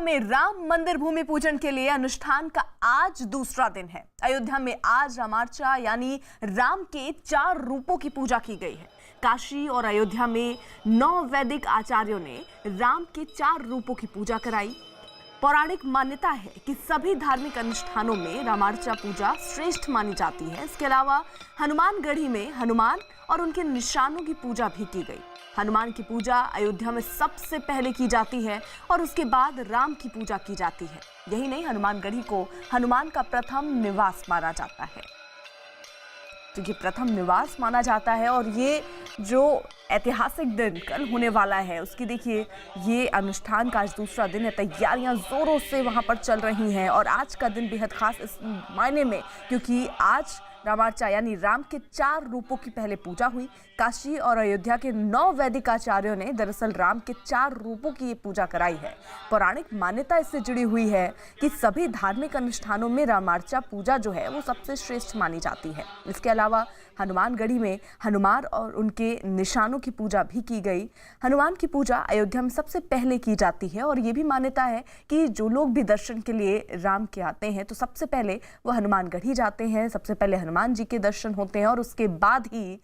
में राम मंदिर भूमि पूजन के लिए अनुष्ठान का आज दूसरा दिन है। अयोध्या में आज रामार्चा यानी राम के 4 रूपों की पूजा की गई है। काशी और अयोध्या में 9 वैदिक आचार्यों ने राम के 4 रूपों की पूजा कराई। पौराणिक मान्यता है कि सभी धार्मिक अनुष्ठानों में रामार्चा पूजा श्रेष्ठ मानी जाती है। इसके अलावा हनुमानगढ़ी में हनुमान और उनके निशानों की पूजा भी की गई। हनुमान की पूजा अयोध्या में सबसे पहले की जाती है और उसके बाद राम की पूजा की जाती है। यही नहीं, हनुमानगढ़ी को हनुमान का प्रथम निवास माना जाता है। तो ये प्रथम निवास माना जाता है और ये जो ऐतिहासिक दिन कल होने वाला है उसकी देखिए, ये अनुष्ठान का आज दूसरा दिन है। तैयारियां जोरों से वहां पर चल रही हैं और आज का दिन बेहद खास इस मायने में क्योंकि आज रामार्चा यानी राम के 4 रूपों की पहले पूजा हुई। काशी और अयोध्या के 9 वैदिक आचार्यों ने दरअसल राम के 4 रूपों की ये पूजा कराई है। पौराणिक मान्यता इससे जुड़ी हुई है कि सभी धार्मिक अनुष्ठानों में रामार्चा पूजा जो है वो सबसे श्रेष्ठ मानी जाती है। इसके अलावा हनुमानगढ़ी में हनुमान और उनके निशानों की पूजा भी की गई। हनुमान की पूजा अयोध्या में सबसे पहले की जाती है और ये भी मान्यता है कि जो लोग भी दर्शन के लिए राम के आते हैं तो सबसे पहले वो हनुमानगढ़ी जाते हैं। सबसे पहले हनुमान जी के दर्शन होते हैं और उसके बाद ही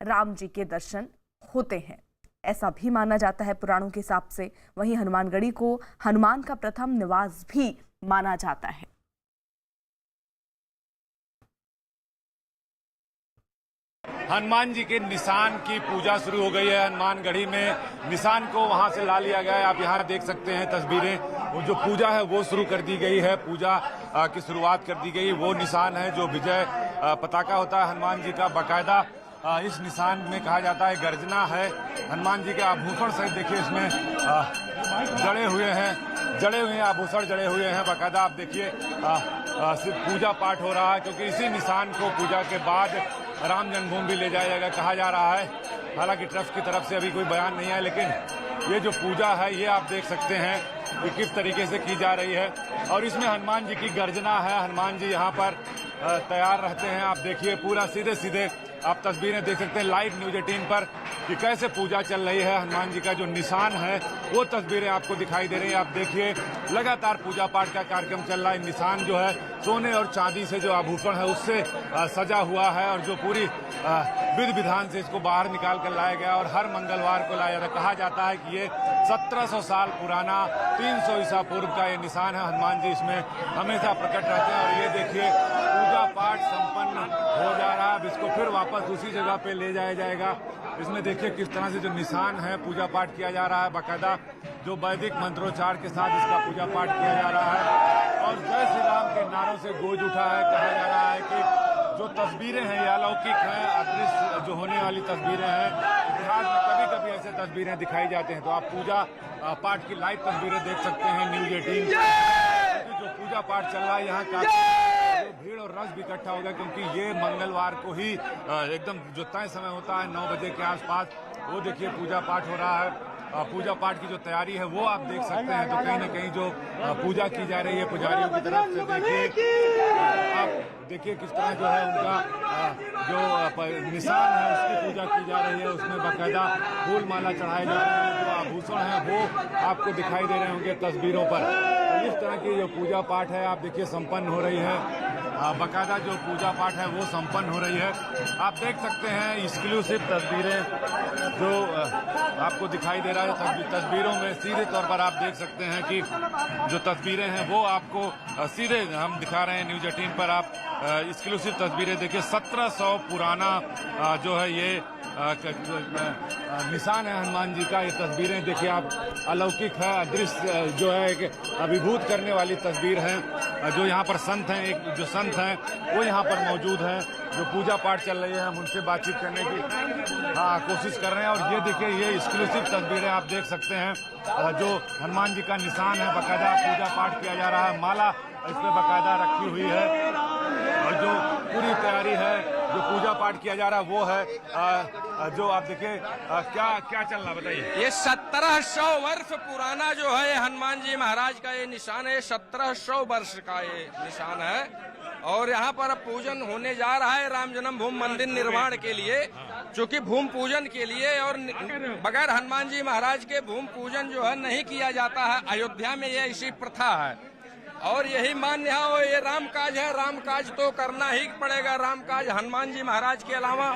राम जी के दर्शन होते हैं, ऐसा भी माना जाता है पुराणों के हिसाब से। वहीं हनुमानगढ़ी को हनुमान का प्रथम निवास भी माना जाता है। हनुमान जी के निशान की पूजा शुरू हो गई है। हनुमानगढ़ी में निशान को वहां से ला लिया गया है। आप यहाँ देख सकते हैं तस्वीरें, वो जो पूजा है वो शुरू कर दी गई है। पूजा की शुरुआत कर दी गई। वो निशान है जो विजय पताका होता है हनुमान जी का। बाकायदा इस निशान में कहा जाता है गर्जना है। हनुमान जी के आभूषण सहित देखिए इसमें जड़े हुए हैं आभूषण जड़े हुए हैं। बाकायदा आप देखिए सिर्फ पूजा पाठ हो रहा है क्योंकि इसी निशान को पूजा के बाद राम जन्मभूमि भी ले जाया जाएगा कहा जा रहा है। हालांकि ट्रस्ट की तरफ से अभी कोई बयान नहीं है, लेकिन ये जो पूजा है ये आप देख सकते हैं कि किस तरीके से की जा रही है और इसमें हनुमान जी की गर्जना है। हनुमान जी यहाँ पर तैयार रहते हैं। आप देखिए पूरा सीधे सीधे आप तस्वीरें देख सकते हैं लाइव न्यूज 18 पर कि कैसे पूजा चल रही है। हनुमान जी का जो निशान है वो तस्वीरें आपको दिखाई दे रही है। आप देखिए लगातार पूजा पाठ का कार्यक्रम चल रहा है। निशान जो है सोने और चांदी से जो आभूषण है उससे सजा हुआ है और जो पूरी विधि विधान से इसको बाहर निकाल कर लाया गया और हर मंगलवार को लाया जाता है। कहा जाता है कि ये 1700 साल पुराना 300 ईसा पूर्व का ये निशान है। हनुमान जी इसमें हमेशा प्रकट रहते हैं और ये देखिए पूजा पाठ संपन्न हो जा रहा है। अब इसको फिर वापस उसी जगह पे ले जाया जाएगा। इसमें देखिए किस तरह से जो निशान है पूजा पाठ किया जा रहा है। बाकायदा जो वैदिक मंत्रोच्चार के साथ इसका पूजा पाठ किया जा रहा है और जय श्री राम के नारों से गूंज उठा है। कहा जा रहा है कि जो तस्वीरें हैं ये अलौकिक हैं, अदृश्य जो होने वाली तस्वीरें हैं। इतिहास में कभी कभी ऐसे तस्वीरें दिखाई जाती हैं। तो आप पूजा पाठ की लाइव तस्वीरें देख सकते हैं न्यूज 18। जो पूजा पाठ चल रहा है यहाँ का भीड़ और रस भी इकट्ठा होगा क्योंकि ये मंगलवार को ही एकदम जो तय समय होता है 9 बजे के आसपास, वो देखिए पूजा पाठ हो रहा है। पूजा पाठ की जो तैयारी है वो आप देख सकते हैं। तो कहीं ना कहीं जो पूजा की जा रही है पुजारियों की तरफ से देखिए, आप देखिए किस तरह जो है उनका जो निशान है उसकी पूजा की जा रही है। उसमें बाकायदा फूल माला चढ़ाए जा रहे हैं। जो आभूषण है वो आपको दिखाई दे रहे होंगे तस्वीरों पर। तो इस तरह की जो पूजा पाठ है आप देखिए संपन्न हो रही है। बाकायदा जो पूजा पाठ है वो संपन्न हो रही है। आप देख सकते हैं एक्सक्लूसिव तस्वीरें जो आपको दिखाई दे रहा है। तस्वीरों में सीधे तौर पर आप देख सकते हैं कि जो तस्वीरें हैं वो आपको सीधे हम दिखा रहे हैं न्यूज 18 पर। आप एक्सक्लूसिव तस्वीरें देखिए। 1700 पुराना जो है ये निशान है हनुमान जी का। ये तस्वीरें देखिए आप अलौकिक है, अदृश्य जो है एक अभिभूत करने वाली तस्वीर है। जो यहाँ पर संत हैं, एक जो संत हैं वो यहाँ पर मौजूद हैं जो पूजा पाठ चल रही है। हम उनसे बातचीत करने की कोशिश कर रहे हैं और ये देखिए ये एक्सक्लूसिव तस्वीरें आप देख सकते हैं। जो हनुमान जी का निशान है बाकायदा पूजा पाठ किया जा रहा है। माला इस पर बाकायदा रखी हुई है और जो पूरी तैयारी है जो पूजा पाठ किया जा रहा है वो है जो आप देखिए क्या क्या चल रहा बताइए। ये 1700 वर्ष पुराना जो है हनुमान जी महाराज का ये निशान है। 1700 वर्ष का ये निशान है और यहाँ पर पूजन होने जा रहा है राम जन्मभूमि मंदिर निर्माण के लिए। चूंकि भूमि पूजन के लिए और बगैर हनुमान जी महाराज के भूमि पूजन जो है नहीं किया जाता है। अयोध्या में ये ऐसी प्रथा है और यही मान्य है। और ये राम काज है, राम काज तो करना ही पड़ेगा। राम काज हनुमान जी महाराज के अलावा,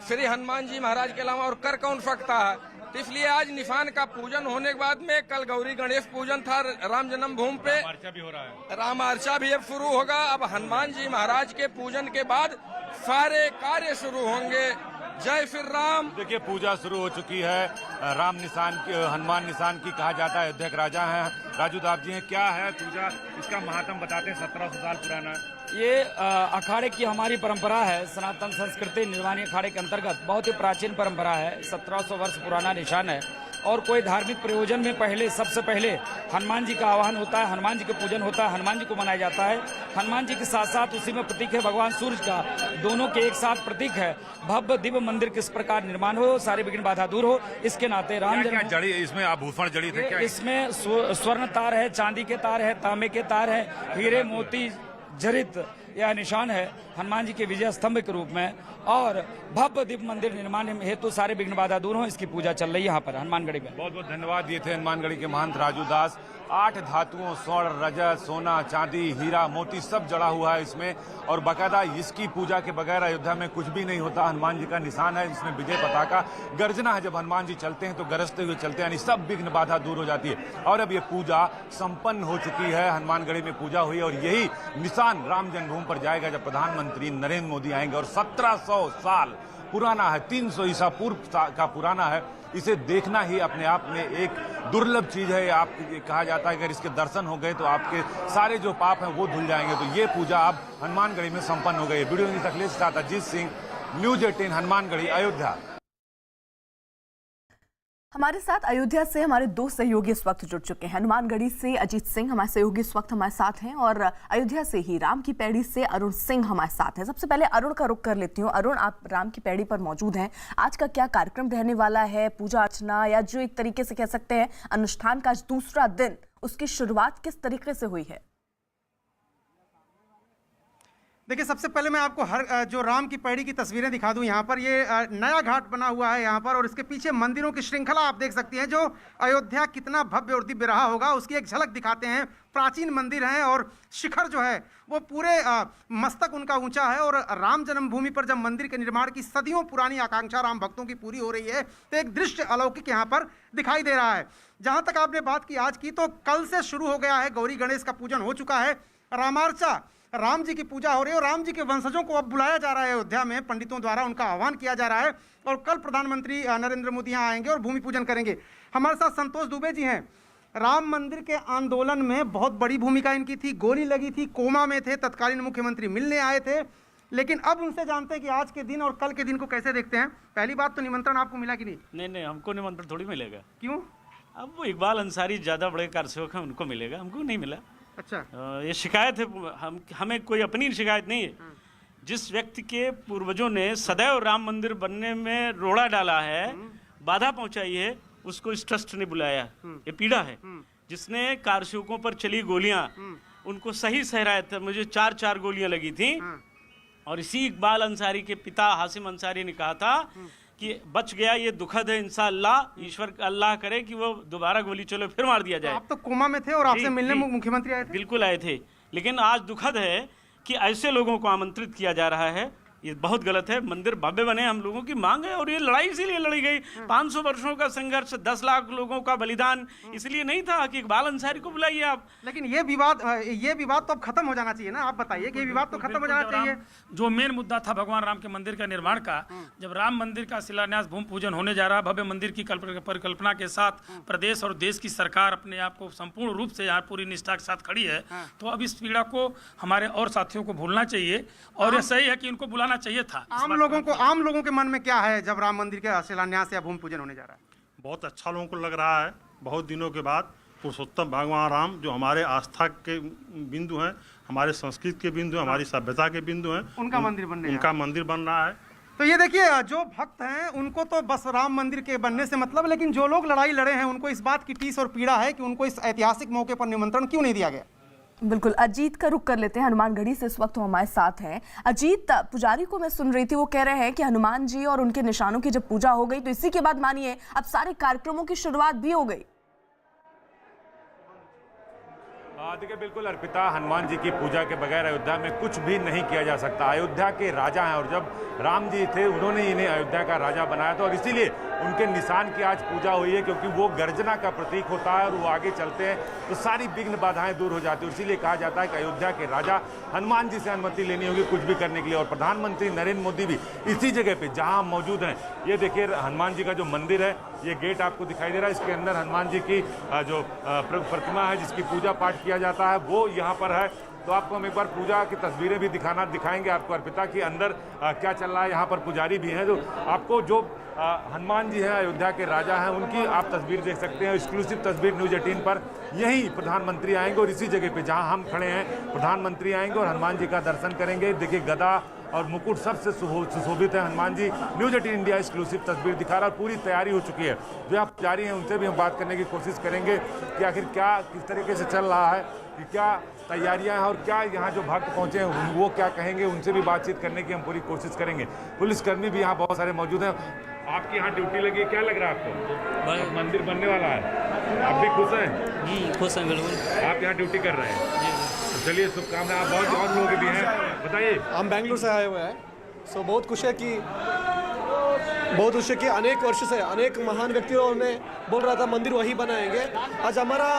श्री हनुमान जी महाराज के अलावा और कर कौन सकता है। तो इसलिए आज निशान का पूजन होने के बाद में कल गौरी गणेश पूजन था राम जन्मभूमि पे, भी हो रहा है, राम अर्चा भी अब शुरू होगा। अब हनुमान जी महाराज के पूजन के बाद सारे कार्य शुरू होंगे। जय श्री राम। देखिए पूजा शुरू हो चुकी है। राम निशान की, हनुमान निशान की कहा जाता है। अयोध्या के राजा हैं राजू दास जी हैं। क्या है पूजा, इसका महात्म बताते हैं। 1700 साल पुराना ये अखाड़े की हमारी परंपरा है। सनातन संस्कृति निर्वाणी अखाड़े के अंतर्गत बहुत ही प्राचीन परंपरा है। 1700 वर्ष पुराना निशान है और कोई धार्मिक प्रयोजन में पहले सबसे पहले हनुमान जी का आह्वान होता है, हनुमान जी का पूजन होता है, हनुमान जी को मनाया जाता है। हनुमान जी के साथ साथ उसी में प्रतीक है भगवान सूर्य का, दोनों के एक साथ प्रतीक है। भव्य दिव्य मंदिर किस प्रकार निर्माण हो, सारे विघ्न बाधा दूर हो, इसके नाते राम क्या जड़ी इसमें आभूषण जड़ी थे क्या? इसमें स्वर्ण तार है, चांदी के तार है, तांबे के तार है, हीरे मोती जड़ित यह निशान है हनुमान जी के विजय स्तंभ के रूप में। और भव्य दिव्य मंदिर निर्माण हेतु सारे विघ्न बाधा दूर हो, इसकी पूजा चल रही है यहाँ पर हनुमानगढ़ी में। बहुत बहुत धन्यवाद दिए थे हनुमानगढ़ी के महंत राजू दास। 8 धातुओं स्वर्ण, रजत, सोना, चांदी, हीरा, मोती सब जड़ा हुआ है इसमें। और बाकायदा इसकी पूजा के बगैर अयोध्या में कुछ भी नहीं होता। हनुमान जी का निशान है, इसमें विजय पताका गर्जना है। जब हनुमान जी चलते हैं तो गरजते हुए चलते हैं, यानी सब विघ्न बाधा दूर हो जाती है। और अब ये पूजा संपन्न हो चुकी है। हनुमानगढ़ी में पूजा हुई और यही निशान राम जन्मभूमि पर जाएगा जब प्रधानमंत्री नरेंद्र मोदी आएंगे। और 1700 साल पुराना है, 300 ईसा पूर्व का पुराना है। इसे देखना ही अपने आप में एक दुर्लभ चीज है। आप कहा जाता है अगर इसके दर्शन हो गए तो आपके सारे जो पाप हैं वो धुल जाएंगे। तो ये पूजा अब हनुमानगढ़ी में संपन्न हो गई है। वीडियो जर्नलिस्ट अखिलेश के साथ अजीत सिंह, न्यूज 18 हनुमानगढ़ी अयोध्या। हमारे साथ अयोध्या से हमारे 2 सहयोगी इस वक्त जुड़ चुके हैं। हनुमानगढ़ी से अजीत सिंह हमारे सहयोगी इस वक्त हमारे साथ हैं और अयोध्या से ही राम की पैड़ी से अरुण सिंह हमारे साथ हैं। सबसे पहले अरुण का रुख कर लेती हूँ। अरुण, आप राम की पैड़ी पर मौजूद हैं। आज का क्या कार्यक्रम रहने वाला है? पूजा अर्चना या जो एक तरीके से कह सकते हैं अनुष्ठान का आज दूसरा दिन, उसकी शुरुआत किस तरीके से हुई है? देखिए, सबसे पहले मैं आपको जो राम की पैड़ी की तस्वीरें दिखा दूं। यहाँ पर ये नया घाट बना हुआ है यहाँ पर, और इसके पीछे मंदिरों की श्रृंखला आप देख सकती हैं। जो अयोध्या कितना भव्य और दिव्य रहा होगा उसकी एक झलक दिखाते हैं। प्राचीन मंदिर हैं और शिखर जो है वो पूरे मस्तक उनका ऊंचा है। और राम जन्मभूमि पर जब मंदिर के निर्माण की सदियों पुरानी आकांक्षा राम भक्तों की पूरी हो रही है तो एक दृश्य अलौकिक यहाँ पर दिखाई दे रहा है। जहाँ तक आपने बात की आज की, तो कल से शुरू हो गया है, गौरी गणेश का पूजन हो चुका है, रामार्चा राम जी की पूजा हो रही है और राम जी के वंशजों को अब बुलाया जा रहा है अयोध्या में। पंडितों द्वारा उनका आह्वान किया जा रहा है और कल प्रधानमंत्री नरेंद्र मोदी यहाँ आएंगे और भूमि पूजन करेंगे। हमारे साथ संतोष दुबे जी हैं। राम मंदिर के आंदोलन में बहुत बड़ी भूमिका इनकी थी, गोली लगी थी, कोमा में थे, तत्कालीन मुख्यमंत्री मिलने आए थे। लेकिन अब उनसे जानते हैं कि आज के दिन और कल के दिन को कैसे देखते हैं। पहली बात तो निमंत्रण आपको मिला कि नहीं? नहीं, हमको निमंत्रण थोड़ी मिलेगा। क्यों? अब वो इकबाल अंसारी ज़्यादा बड़े कार्यसेवक हैं, उनको मिलेगा, हमको नहीं मिला। अच्छा, ये शिकायत है, हमें कोई अपनी शिकायत नहीं है। जिस व्यक्ति के पूर्वजों ने सदैव राम मंदिर बनने में रोड़ा डाला है, बाधा पहुंचाई है, उसको इस ट्रस्ट ने बुलाया। ये पीड़ा है। जिसने कारसेवकों पर चली गोलियां, उनको सही सहरायत, मुझे 4 गोलियां लगी थी। और इसी इकबाल अंसारी के पिता हासिम अंसारी ने कहा था कि बच गया, ये दुखद है, इंशाअल्लाह ईश्वर अल्लाह करे कि वो दोबारा गोली चलो फिर मार दिया जाए। आप तो कोमा में थे और आपसे मिलने मुख्यमंत्री आए थे? बिल्कुल आए थे, लेकिन आज दुखद है कि ऐसे लोगों को आमंत्रित किया जा रहा है। ये बहुत गलत है। मंदिर भव्य बने, हम लोगों की मांग है और ये लड़ाई इसीलिए लड़ी गई। 500 वर्षों का संघर्ष, 10 लाख लोगों का बलिदान, इसलिए नहीं था कि इकबाल अंसारी को बुलाइए आप। लेकिन ये विवाद तो अब खत्म हो जाना चाहिए ना। आप बताइए कि ये विवाद तो खत्म हो जाना चाहिए। जो मेन मुद्दा था भगवान राम के मंदिर का निर्माण का, जब राम मंदिर का शिलान्यास भूमि पूजन होने जा रहा है, भव्य मंदिर की परिकल्पना के साथ प्रदेश और देश की सरकार अपने आप को संपूर्ण रूप से यहाँ पूरी निष्ठा के साथ खड़ी है, तो अब इस पीड़ा को हमारे और साथियों को भूलना चाहिए और ये सही है कि उनको बुलाना चाहिए था। आम लोगों के मन में क्या है जब राम मंदिर के शिलान्यास या भूमि पूजन होने जा रहा है? बहुत अच्छा लोगों को लग रहा है। बहुत दिनों के बाद पुरुषोत्तम भगवान राम, जो हमारे आस्था के बिंदु हैं, हमारे संस्कृति के बिंदु हैं, हमारी सभ्यता के बिंदु हैं, उनका मंदिर बन रहा है। तो ये देखिए, जो भक्त हैं उनको तो बस राम मंदिर के बनने से मतलब, लेकिन जो लोग लड़ाई लड़े हैं उनको इस बात की टीस और पीड़ा है कि उनको इस ऐतिहासिक मौके पर निमंत्रण क्यों नहीं दिया गया। बिल्कुल, अजीत का रुख कर लेते हैं। हनुमानगढ़ी से इस वक्त वो हमारे साथ हैं। अजीत, पुजारी को मैं सुन रही थी, वो कह रहे हैं कि हनुमान जी और उनके निशानों की जब पूजा हो गई तो इसी के बाद मानिए अब सारे कार्यक्रमों की शुरुआत भी हो गई। देखिए, बिल्कुल अर्पिता, हनुमान जी की पूजा के बगैर अयोध्या में कुछ भी नहीं किया जा सकता। अयोध्या के राजा हैं और जब राम जी थे उन्होंने इन्हें अयोध्या का राजा बनाया था और इसीलिए उनके निशान की आज पूजा हुई है, क्योंकि वो गर्जना का प्रतीक होता है और वो आगे चलते हैं तो सारी विघ्न बाधाएं दूर हो जाती है। इसीलिए कहा जाता है कि अयोध्या के राजा हनुमान जी से अनुमति लेनी होगी कुछ भी करने के लिए। और प्रधानमंत्री नरेंद्र मोदी भी इसी जगह पे जहां हम मौजूद हैं, ये देखिए हनुमान जी का जो मंदिर है, ये गेट आपको दिखाई दे रहा है, इसके अंदर हनुमान जी की जो प्रतिमा है जिसकी पूजा पाठ किया जाता है वो यहाँ पर है। तो आपको हम एक बार पूजा की तस्वीरें भी दिखाएंगे आपको अर्पिता की अंदर क्या चल रहा है। यहाँ पर पुजारी भी हैं, जो आपको जो हनुमान जी हैं अयोध्या के राजा हैं उनकी आप तस्वीर देख सकते हैं। एक्सक्लूसिव तस्वीर न्यूज़ 18 पर यही प्रधानमंत्री आएंगे और इसी जगह पे जहां हम खड़े हैं प्रधानमंत्री आएंगे और हनुमान जी का दर्शन करेंगे। देखिए, गदा और मुकुट सबसे सुशोभित है Hanuman ji. News 18 India exclusive तस्वीर दिखा रहा है। पूरी तैयारी हो चुकी है। जो यहाँ पुजारी हैं उनसे भी हम बात करने की कोशिश करेंगे कि आखिर क्या किस तरीके से चल रहा है, कि क्या तैयारियां हैं और क्या यहाँ जो भक्त पहुँचे हैं वो क्या कहेंगे, उनसे भी बातचीत करने की हम पूरी कोशिश करेंगे। पुलिसकर्मी भी यहाँ बहुत सारे मौजूद हैं। आपकी यहाँ ड्यूटी लगी है, क्या लग रहा है आपको? मंदिर बनने वाला है, आप भी खुश हैं? जी खुश हैं, बिल्कुल। आप यहाँ ड्यूटी कर रहे हैं, तो चलिए शुभकामनाएं। आप बहुत और लोग भी हैं, बताइए। हम बेंगलुरु से आए हुए हैं, सो बहुत खुश है कि अनेक वर्ष से अनेक महान व्यक्तियों ने बोल रहा था मंदिर वही बनाएंगे। आज हमारा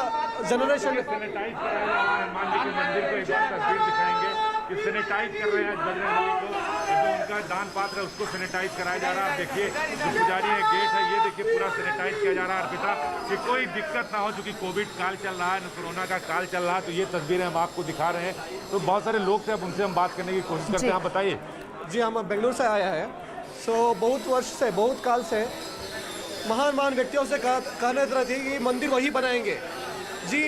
जनरेशन सैनिटाइज कराया जा रहा है हनुमान जी के मंदिर को। एक बार तस्वीर दिखाएंगे कि सैनिटाइज कर रहे हैं बजरंगबली को, जो उनका दान पात्र है उसको सैनिटाइज कराया जा रहा है। देखिए जो पुजारी है, गेट है, ये देखिए पूरा सैनिटाइज किया जा रहा है अर्पिता, कि कोई दिक्कत ना हो, क्योंकि कोविड काल चल रहा है, कोरोना का काल चल रहा है। तो ये तस्वीरें हम आपको दिखा रहे हैं। तो बहुत सारे लोग थे, अब उनसे हम बात करने की कोशिश करते हैं। आप बताइए। जी हम बेंगलुरु से आया है, सो बहुत वर्ष से बहुत काल से महान व्यक्तियों से कहने रहती कि मंदिर वही बनाएंगे। जी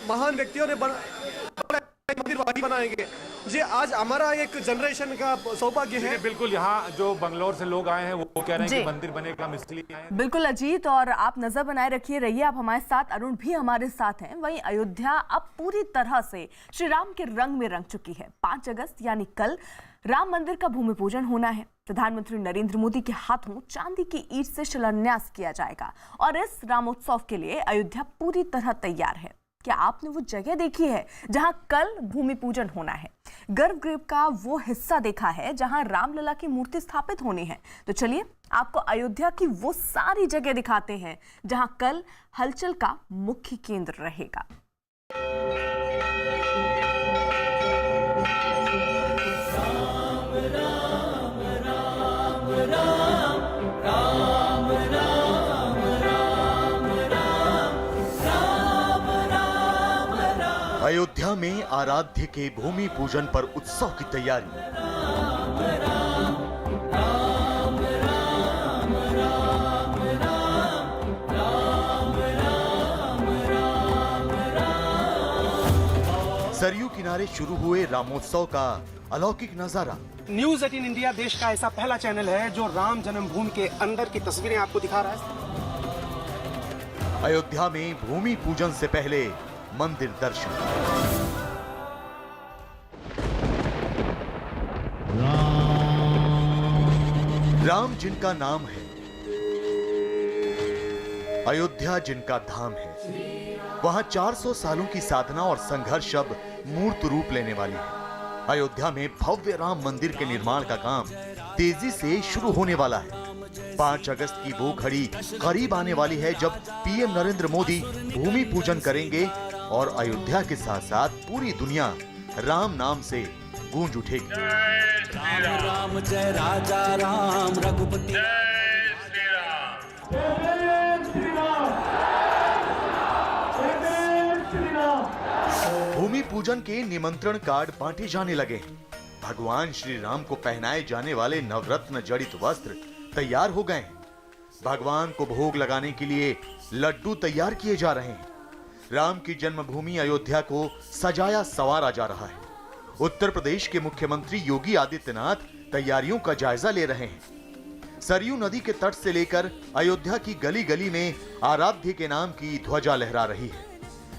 महान व्यक्तियों ने मंदिर वही बनाएंगे। जी आज हमारा एक जनरेशन का सौभाग्य है। बिल्कुल, यहाँ जो बंगलोर से लोग आए हैं वो कह रहे हैं कि मंदिर बनेगा, हम इसलिए आए हैं। बिल्कुल अजीत, और आप नजर बनाए रहिए आप हमारे साथ। अरुण भी हमारे साथ हैं। वहीं अयोध्या अब पूरी तरह से श्री राम के रंग में रंग चुकी है। 5 अगस्त यानी कल राम मंदिर का भूमि पूजन होना है। प्रधानमंत्री नरेंद्र मोदी के हाथों चांदी की ईंट से शिलान्यास किया जाएगा और इस रामोत्सव के लिए अयोध्या पूरी तरह तैयार है। क्या आपने वो जगह देखी है जहां कल भूमि पूजन होना है? गर्भगृह का वो हिस्सा देखा है जहां रामलला की मूर्ति स्थापित होनी है? तो चलिए आपको अयोध्या की वो सारी जगह दिखाते हैं जहां कल हलचल का मुख्य केंद्र रहेगा। अयोध्या में आराध्य के भूमि पूजन पर उत्सव की तैयारी। सरयू किनारे शुरू हुए रामोत्सव का अलौकिक नजारा। न्यूज़ 18 इंडिया देश का ऐसा पहला चैनल है जो राम जन्मभूमि के अंदर की तस्वीरें आपको दिखा रहा है। अयोध्या में भूमि पूजन से पहले मंदिर दर्शन। राम जिनका नाम है, अयोध्या जिनका धाम है, वहां 400 सालों की साधना और संघर्ष अब मूर्त रूप लेने वाली है। अयोध्या में भव्य राम मंदिर के निर्माण का काम तेजी से शुरू होने वाला है। 5 अगस्त की वो घड़ी करीब आने वाली है जब पीएम नरेंद्र मोदी भूमि पूजन करेंगे और अयोध्या के साथ साथ पूरी दुनिया राम नाम से गूंज उठेगी। राम राम जय राजा राम रघुपति। भूमि पूजन के निमंत्रण कार्ड बांटे जाने लगे हैं। भगवान श्री राम को पहनाए जाने वाले नवरत्न जड़ित वस्त्र तैयार हो गए हैं। भगवान को भोग लगाने के लिए लड्डू तैयार किए जा रहे हैं। राम की जन्मभूमि अयोध्या को सजाया संवारा जा रहा है। उत्तर प्रदेश के मुख्यमंत्री योगी आदित्यनाथ तैयारियों का जायजा ले रहे हैं। सरयू नदी के तट से लेकर अयोध्या की गली गली में आराध्य के नाम की ध्वजा लहरा रही है।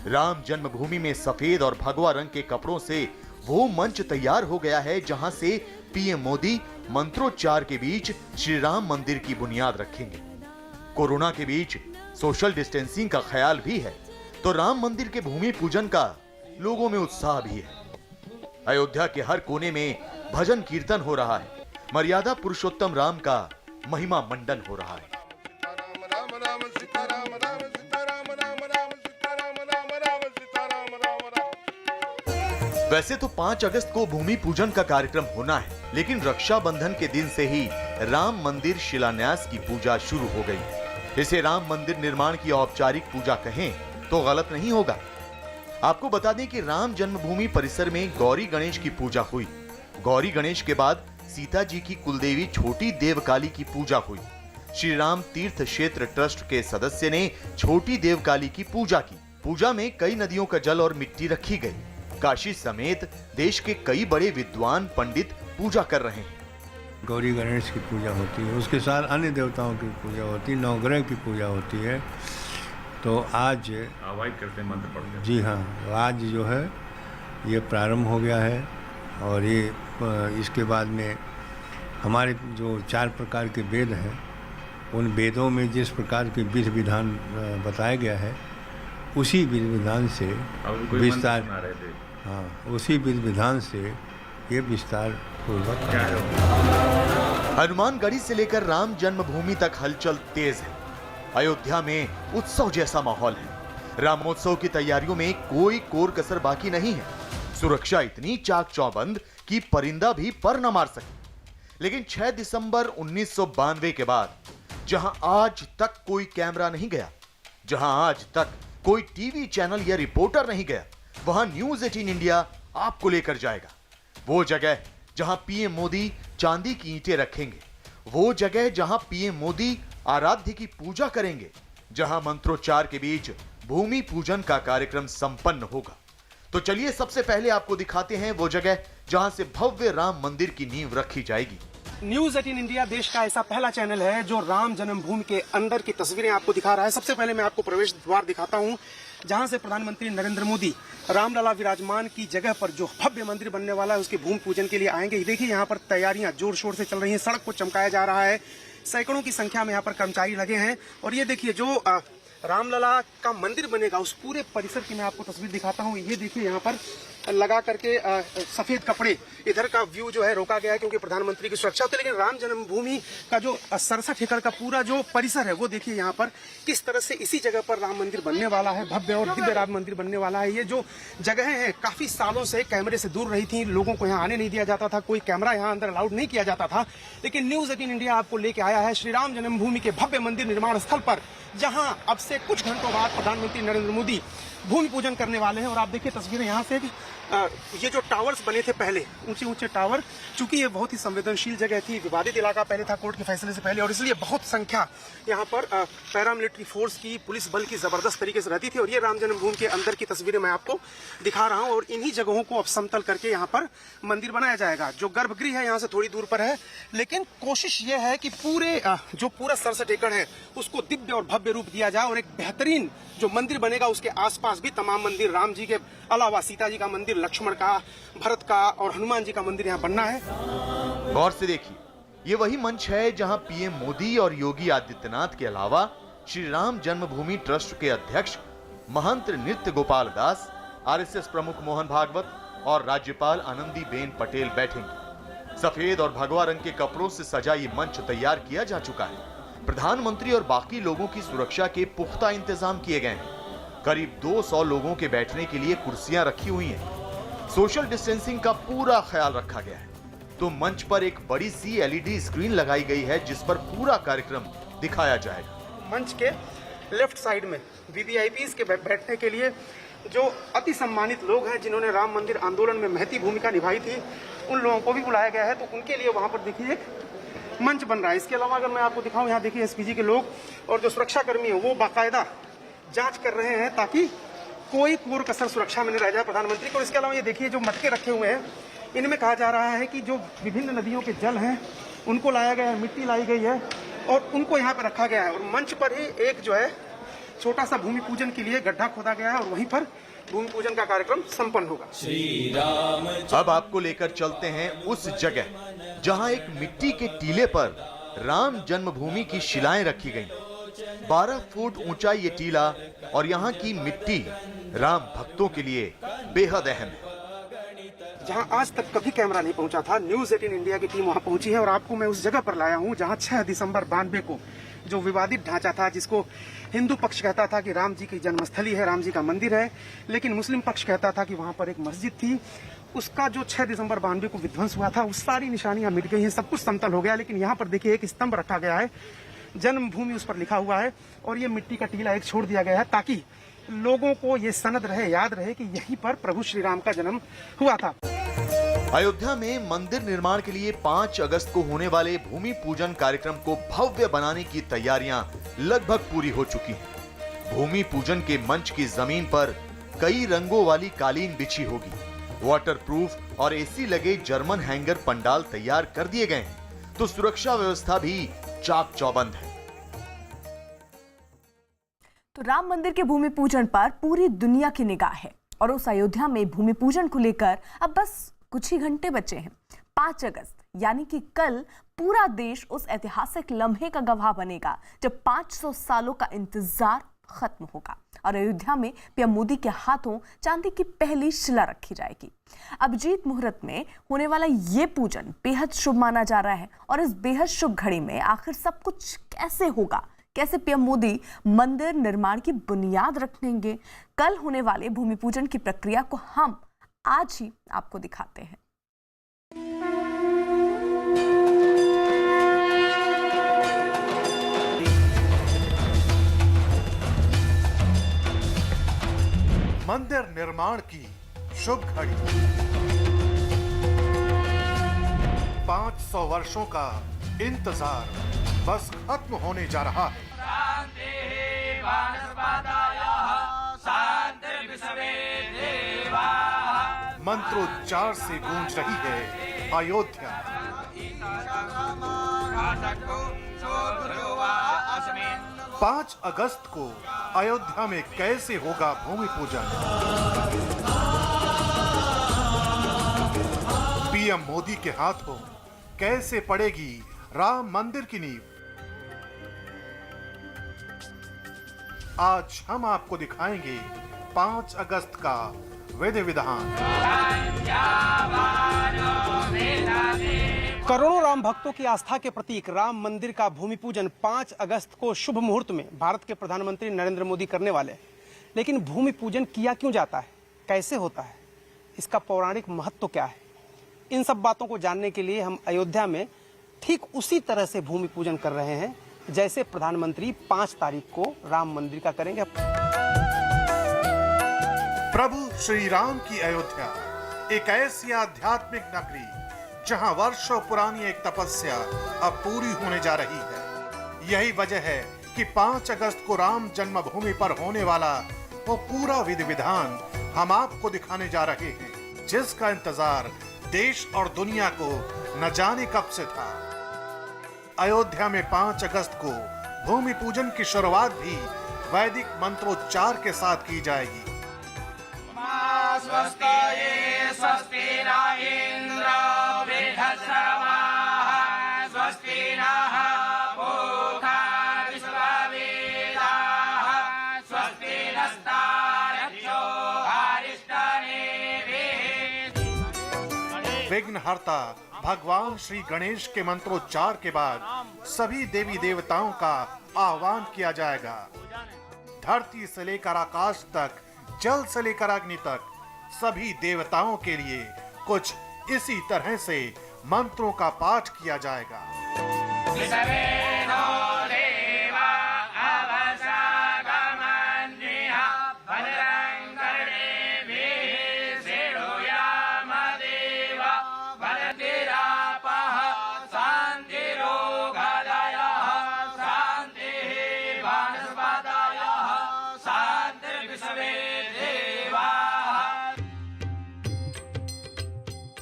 राम जन्मभूमि में सफेद और भगवा रंग के कपड़ों से वो मंच तैयार हो गया है जहां से पीएम मोदी मंत्रोच्चार के बीच श्री राम मंदिर की बुनियाद रखेंगे। कोरोना के बीच सोशल डिस्टेंसिंग का ख्याल भी है, तो राम मंदिर के भूमि पूजन का लोगों में उत्साह भी है। अयोध्या के हर कोने में भजन कीर्तन हो रहा है, मर्यादा पुरुषोत्तम राम का महिमा मंडन हो रहा है। वैसे तो 5 अगस्त को भूमि पूजन का कार्यक्रम होना है, लेकिन रक्षाबंधन के दिन से ही राम मंदिर शिलान्यास की पूजा शुरू हो गई। इसे राम मंदिर निर्माण की औपचारिक पूजा कहें तो गलत नहीं होगा। आपको बता दें कि राम जन्मभूमि परिसर में गौरी गणेश की पूजा हुई। गौरी गणेश के बाद सीता जी की कुलदेवी छोटी देवकाली की पूजा हुई। श्री राम तीर्थ क्षेत्र ट्रस्ट के सदस्य ने छोटी देवकाली की पूजा की। पूजा में कई नदियों का जल और मिट्टी रखी गई। काशी समेत देश के कई बड़े विद्वान पंडित पूजा कर रहे हैं। गौरी गणेश की पूजा होती है, उसके साथ अन्य देवताओं की पूजा होती है, नवग्रह की पूजा होती है। तो आज आवाहित करते हैं, मंत्र पढ़ते हैं। जी हाँ, आज जो है ये प्रारंभ हो गया है और ये इसके बाद में हमारे जो 4 प्रकार के वेद हैं, उन वेदों में जिस प्रकार के विधि विधान बताया गया है, उसी विधि विधान से विस्तार, हाँ, उसी विधि विधान से ये विस्तार पूर्वक हनुमानगढ़ी से लेकर राम जन्मभूमि तक हलचल तेज है। अयोध्या में उत्सव जैसा माहौल है। रामोत्सव की तैयारियों में कोई कोर कसर बाकी नहीं है। सुरक्षा इतनी चाक चौबंद कि परिंदा भी पर न मार सके। लेकिन 6 दिसंबर 1992 के बाद जहां आज तक कोई कैमरा नहीं गया, जहां आज तक कोई टीवी चैनल या रिपोर्टर नहीं गया, वहां न्यूज 18 इंडिया आपको लेकर जाएगा। वो जगह जहां पीएम मोदी चांदी की ईंटें रखेंगे, वो जगह जहां पीएम मोदी आराध्य की पूजा करेंगे, जहां मंत्रोच्चार के बीच भूमि पूजन का कार्यक्रम संपन्न होगा। तो चलिए सबसे पहले आपको दिखाते हैं वो जगह जहां से भव्य राम मंदिर की नींव रखी जाएगी। न्यूज 18 इंडिया देश का ऐसा पहला चैनल है जो राम जन्मभूमि के अंदर की तस्वीरें आपको दिखा रहा है। सबसे पहले मैं आपको प्रवेश द्वार दिखाता हूं, जहां से प्रधानमंत्री नरेंद्र मोदी रामलला विराजमान की जगह पर जो भव्य मंदिर बनने वाला है उसके भूमि पूजन के लिए आएंगे। देखिए यहाँ पर तैयारियां जोर शोर से चल रही हैं, सड़क को चमकाया जा रहा है, सैकड़ों की संख्या में यहाँ पर कर्मचारी लगे हैं। और ये देखिए जो रामलला का मंदिर बनेगा उस पूरे परिसर की मैं आपको तस्वीर दिखाता हूँ। ये देखिए यहाँ पर लगा करके सफेद कपड़े, इधर का व्यू जो है रोका गया है क्योंकि प्रधानमंत्री की सुरक्षा होती है। लेकिन राम जन्मभूमि का जो 67 एकड़ का पूरा जो परिसर है वो देखिए यहाँ पर किस तरह से इसी जगह पर राम मंदिर बनने वाला है, भव्य और दिव्य राम मंदिर बनने वाला है। ये जो जगह है काफी सालों से कैमरे से दूर रही थी, लोगों को यहाँ आने नहीं दिया जाता था, कोई कैमरा यहाँ अंदर अलाउड नहीं किया जाता था। लेकिन न्यूज 18 इंडिया आपको लेके आया है श्री राम जन्मभूमि के भव्य मंदिर निर्माण स्थल पर, जहां अब से कुछ घंटों बाद प्रधानमंत्री नरेंद्र मोदी भूमि पूजन करने वाले हैं। और आप देखिए तस्वीरें यहाँ से, ये जो टावर्स बने थे पहले, ऊंचे ऊंचे टावर, चूंकि ये बहुत ही संवेदनशील जगह थी, विवादित इलाका पहले था कोर्ट के फैसले से पहले, और इसलिए बहुत संख्या यहाँ पर पैरामिलिट्री फोर्स की, पुलिस बल की जबरदस्त तरीके से रहती थी। और ये राम जन्मभूमि के अंदर की तस्वीरें मैं आपको दिखा रहा हूँ। और इन्हीं जगहों को अब समतल करके यहाँ पर मंदिर बनाया जाएगा। जो गर्भगृह है यहाँ से थोड़ी दूर पर है, लेकिन कोशिश ये है कि पूरे जो पूरा 67 एकड़ है उसको दिव्य और भव्य रूप दिया जाए। और एक बेहतरीन जो मंदिर बनेगा उसके आसपास भी तमाम मंदिर, राम जी के अलावा सीता जी का मंदिर, लक्ष्मण का, भरत का और हनुमान जी का मंदिर यहाँ बनना है। गौर से देखिए, ये वही मंच है जहां पीएम मोदी और योगी आदित्यनाथ के अलावा श्री राम जन्मभूमि ट्रस्ट के अध्यक्ष महंत नृत्य गोपाल दास, आरएसएस प्रमुख मोहन भागवत और राज्यपाल आनंदीबेन पटेल बैठेंगे। सफेद और भगवा रंग के कपड़ों से सजा ये मंच तैयार किया जा चुका है। प्रधानमंत्री और बाकी लोगों की सुरक्षा के पुख्ता इंतजाम किए गए हैं। करीब 200 लोगों के बैठने के लिए कुर्सियां रखी हुई हैं। सोशल डिस्टेंसिंग का पूरा ख्याल रखा गया है। तो मंच पर एक बड़ी सी एलईडी स्क्रीन लगाई गई है जिस पर पूरा कार्यक्रम दिखाया जाएगा। मंच के लेफ्ट साइड में वीवीआईपीज के बैठने के लिए जो अति सम्मानित लोग हैं, जिन्होंने राम मंदिर आंदोलन में महती भूमिका निभाई थी, उन लोगों को भी बुलाया गया है। तो उनके लिए वहां पर देखिए एक मंच बन रहा है। इसके अलावा अगर मैं आपको दिखाऊं, यहाँ देखिए एसपीजी के लोग और जो सुरक्षा कर्मी है वो बाकायदा जांच कर रहे हैं ताकि कोई कोर कसर सुरक्षा में नहीं रह जाए प्रधानमंत्री को। इसके अलावा ये देखिए जो मटके रखे हुए हैं, इनमें कहा जा रहा है कि जो विभिन्न नदियों के जल हैं उनको लाया गया है, मिट्टी लाई गई है और उनको यहाँ पे रखा गया है। और मंच पर ही एक जो है छोटा सा भूमि पूजन के लिए गड्ढा खोदा गया है और वहीं पर भूमि पूजन का कार्यक्रम संपन्न होगा। श्री राम अब आपको लेकर चलते हैं उस जगह जहां एक मिट्टी के टीले पर राम जन्मभूमि की शिलाएं रखी गईं। 12 फुट ऊंचा ये टीला और यहाँ की मिट्टी राम भक्तों के लिए बेहद अहम है। जहां आज तक कभी कैमरा नहीं पहुंचा था, न्यूज 18 इंडिया की टीम वहां पहुंची है और आपको मैं उस जगह पर लाया हूं जहां 6 दिसंबर 92 को जो विवादित ढांचा था, जिसको हिंदू पक्ष कहता था कि राम जी की जन्मस्थली है, राम जी का मंदिर है, लेकिन मुस्लिम पक्ष कहता था कि वहां पर एक मस्जिद थी, उसका जो 6 दिसंबर 92 को विध्वंस हुआ था, उस सारी निशानियां मिट गई हैं, सब कुछ समतल हो गया। लेकिन यहाँ पर देखिए एक स्तंभ रखा गया है, जन्मभूमि उस पर लिखा हुआ है और ये मिट्टी का टीला एक छोड़ दिया गया है ताकि लोगों को ये सनद रहे, याद रहे कि यहीं पर प्रभु श्री राम का जन्म हुआ था। अयोध्या में मंदिर निर्माण के लिए 5 अगस्त को होने वाले भूमि पूजन कार्यक्रम को भव्य बनाने की तैयारियां लगभग पूरी हो चुकी हैं। भूमि पूजन के मंच की जमीन पर कई रंगों वाली कालीन बिछी होगी। वाटरप्रूफ और एसी लगे जर्मन हैंगर पंडाल तैयार कर दिए गए हैं, तो सुरक्षा व्यवस्था भी चाक चौबंद है। तो राम मंदिर के भूमि पूजन पर पूरी दुनिया की निगाह है और उस अयोध्या में भूमि पूजन को लेकर अब बस कुछ ही घंटे बचे हैं। 5 अगस्त यानी कि कल पूरा देश उस ऐतिहासिक लम्हे का गवाह बनेगा जब 500 सालों का इंतजार खत्म होगा और अयोध्या में पीएम मोदी के हाथों चांदी की पहली शिला रखी जाएगी। अभिजीत मुहूर्त में होने वाला ये पूजन बेहद शुभ माना जा रहा है और इस बेहद शुभ घड़ी में आखिर सब कुछ कैसे होगा, कैसे पीएम मोदी मंदिर निर्माण की बुनियाद रखेंगे, कल होने वाले भूमि पूजन की प्रक्रिया को हम आज ही आपको दिखाते हैं। मंदिर निर्माण की शुभ घड़ी 500 वर्षों का इंतजार बस खत्म होने जा रहा है। मंत्रोच्चार से गूंज रही है अयोध्या। 5 अगस्त को अयोध्या में कैसे होगा भूमि पूजन? पीएम मोदी के हाथों कैसे पड़ेगी राम मंदिर की नींव? आज हम आपको दिखाएंगे 5 अगस्त का विधि विधान। करोड़ों राम भक्तों की आस्था के प्रतीक राम मंदिर का भूमि पूजन 5 अगस्त को शुभ मुहूर्त में भारत के प्रधानमंत्री नरेंद्र मोदी करने वाले हैं। लेकिन भूमि पूजन किया क्यों जाता है, कैसे होता है, इसका पौराणिक महत्व क्या है, इन सब बातों को जानने के लिए हम अयोध्या में ठीक उसी तरह से भूमि पूजन कर रहे हैं जैसे प्रधानमंत्री 5 तारीख को राम मंदिर का करेंगे। प्रभु श्री राम की अयोध्या एक ऐसी आध्यात्मिक नगरी जहां वर्षों पुरानी एक तपस्या अब पूरी होने जा रही है। यही वजह है कि 5 अगस्त को राम जन्मभूमि पर होने वाला वो पूरा विधि विधान हम आपको दिखाने जा रहे हैं, जिसका इंतजार देश और दुनिया को न जाने कब से था। अयोध्या में 5 अगस्त को भूमि पूजन की शुरुआत भी वैदिक मंत्रोच्चार के साथ की जाएगी। विघ्नहर्ता भगवान श्री गणेश के मंत्रोच्चार के बाद सभी देवी देवताओं का आह्वान किया जाएगा। धरती से लेकर आकाश तक, जल से लेकर अग्नि तक सभी देवताओं के लिए कुछ इसी तरह से मंत्रों का पाठ किया जाएगा।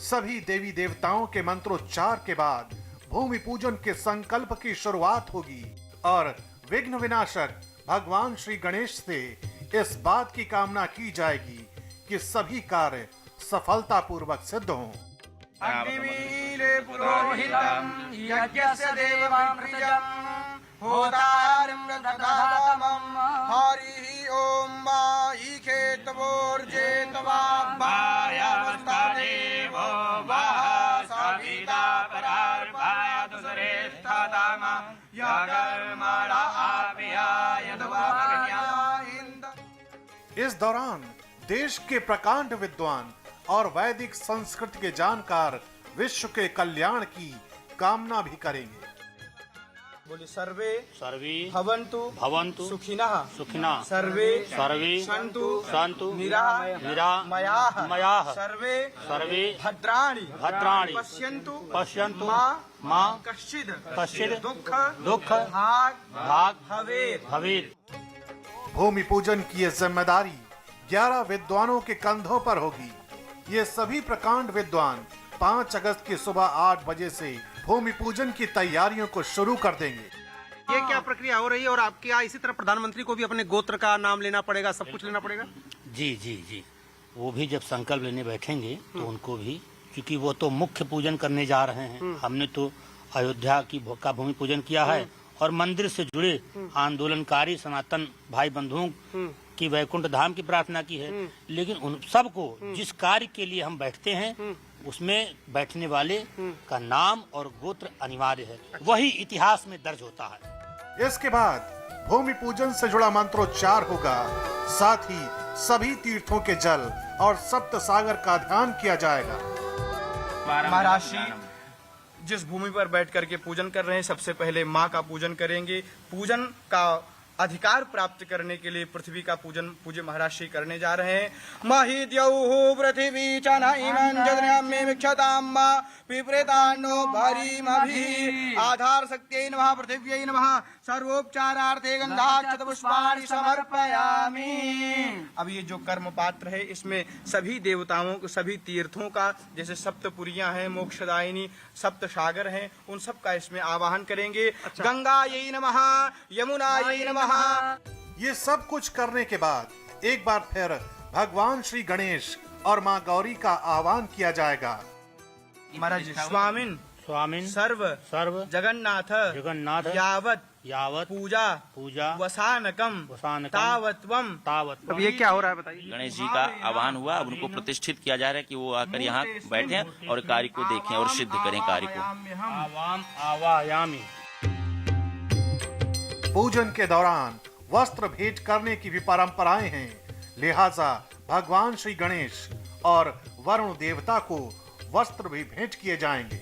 सभी देवी देवताओं के मंत्रोच्चार के बाद भूमि पूजन के संकल्प की शुरुआत होगी और विघ्न विनाशक भगवान श्री गणेश से इस बात की कामना की जाएगी कि सभी कार्य सफलतापूर्वक सिद्ध हों। अग्निमीले पुरोहितं यज्ञस्य देवामृतम् होतारं दधातमं हरिः ओम वाई खेतवोर्जेतवा वायावस्तादेवो वाः सविता परार्भायातु सुरेष्ठताम यागर्मणा आप्यायद्वाभ्या इस दौरान देश के प्रकांड विद्वान और वैदिक संस्कृति के जानकार विश्व के कल्याण की कामना भी करेंगे। बोले सर्वे सर्वे भवन्तु भवन्तु सुखिनः सुखिनः सर्वे सर्वे सन्तु सन्तु निरामयाः मयाः सर्वे सर्वे भद्राणि भद्राणि पश्यन्तु पश्यन्तु मा कश्चित् दुःख भाग भवेत् भवेत्। भूमि पूजन की ये जिम्मेदारी 11 विद्वानों के कंधों पर होगी। ये सभी प्रकांड विद्वान 5 अगस्त की सुबह 8 बजे से भूमि पूजन की तैयारियों को शुरू कर देंगे। ये क्या प्रक्रिया हो रही है और आपके यहाँ इसी तरह प्रधानमंत्री को भी अपने गोत्र का नाम लेना पड़ेगा, सब कुछ लेना पड़ेगा? जी जी जी, वो भी जब संकल्प लेने बैठेंगे तो उनको भी, क्योंकि वो तो मुख्य पूजन करने जा रहे हैं। हमने तो अयोध्या का भूमि पूजन किया है और मंदिर से जुड़े आंदोलनकारी सनातन भाई बंधुओं की वैकुंठ धाम की प्रार्थना की है। लेकिन उन सबको जिस कार्य के लिए हम बैठते हैं उसमें बैठने वाले का नाम और गोत्र अनिवार्य है, वही इतिहास में दर्ज होता है। इसके बाद भूमि पूजन से जुड़ा मंत्रोच्चार होगा। साथ ही सभी तीर्थों के जल और सप्त सागर का ध्यान किया जाएगा। महाराज जी जिस भूमि पर बैठ करके पूजन कर रहे हैं, सबसे पहले माँ का पूजन करेंगे। पूजन का अधिकार प्राप्त करने के लिए पृथ्वी का पूजन पूज्य महाराज श्री करने जा रहे हैं। महि द्यौः पृथिवी च न इमं जगन्याम्ये विक्षताम् पिप्रेतान्नो भरीमभिः आधार शक्त्यै नमः पृथिव्यै नमः सर्वोपचारार्थे गन्धाक्षत पुष्पाणि समर्पयामि। अब ये जो कर्म पात्र है इसमें सभी देवताओं को, सभी तीर्थों का, जैसे सप्तपुरियां हैं, मोक्षदायिनी, सप्त सागर हैं, उन सब का इसमें आवाहन करेंगे। गंगायै नमः, यमुनायै नमः। ये सब कुछ करने के बाद एक बार फिर भगवान श्री गणेश और माँ गौरी का आह्वान किया जाएगा। महाराज स्वामिन स्वामिन सर्व जगन्नाथ यावत पूजा वसानकम तावत्वम। अब ये क्या हो रहा है बताइए? गणेश जी का आह्वान हुआ, अब उनको प्रतिष्ठित किया जा रहा है कि वो आकर यहाँ बैठे और कार्य को देखें और सिद्ध करें कार्य को। आवायामी। पूजन के दौरान वस्त्र भेंट करने की भी परंपराएं हैं, लिहाजा भगवान श्री गणेश और वरुण देवता को वस्त्र भी भेंट किए जाएंगे।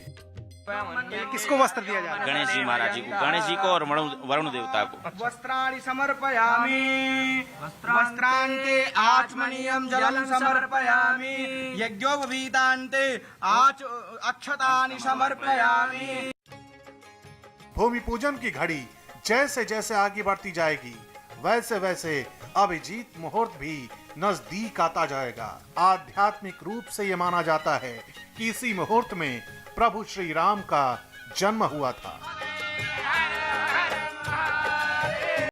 किसको वस्त्र दिया जा रहा है? गणेश जी महाराज जी को, गणेश जी को और वरुण देवता को। वस्त्राणि समर्पयामि वस्त्रान्ते आचमनीयं जलं समर्पयामि यज्ञोपवीतान्ते अक्षतानि समर्पयामि। भूमि पूजन की घड़ी जैसे जैसे आगे बढ़ती जाएगी वैसे वैसे अभिजीत मुहूर्त भी नजदीक आता जाएगा। आध्यात्मिक रूप से ये माना जाता है कि इसी मुहूर्त में प्रभु श्री राम का जन्म हुआ था।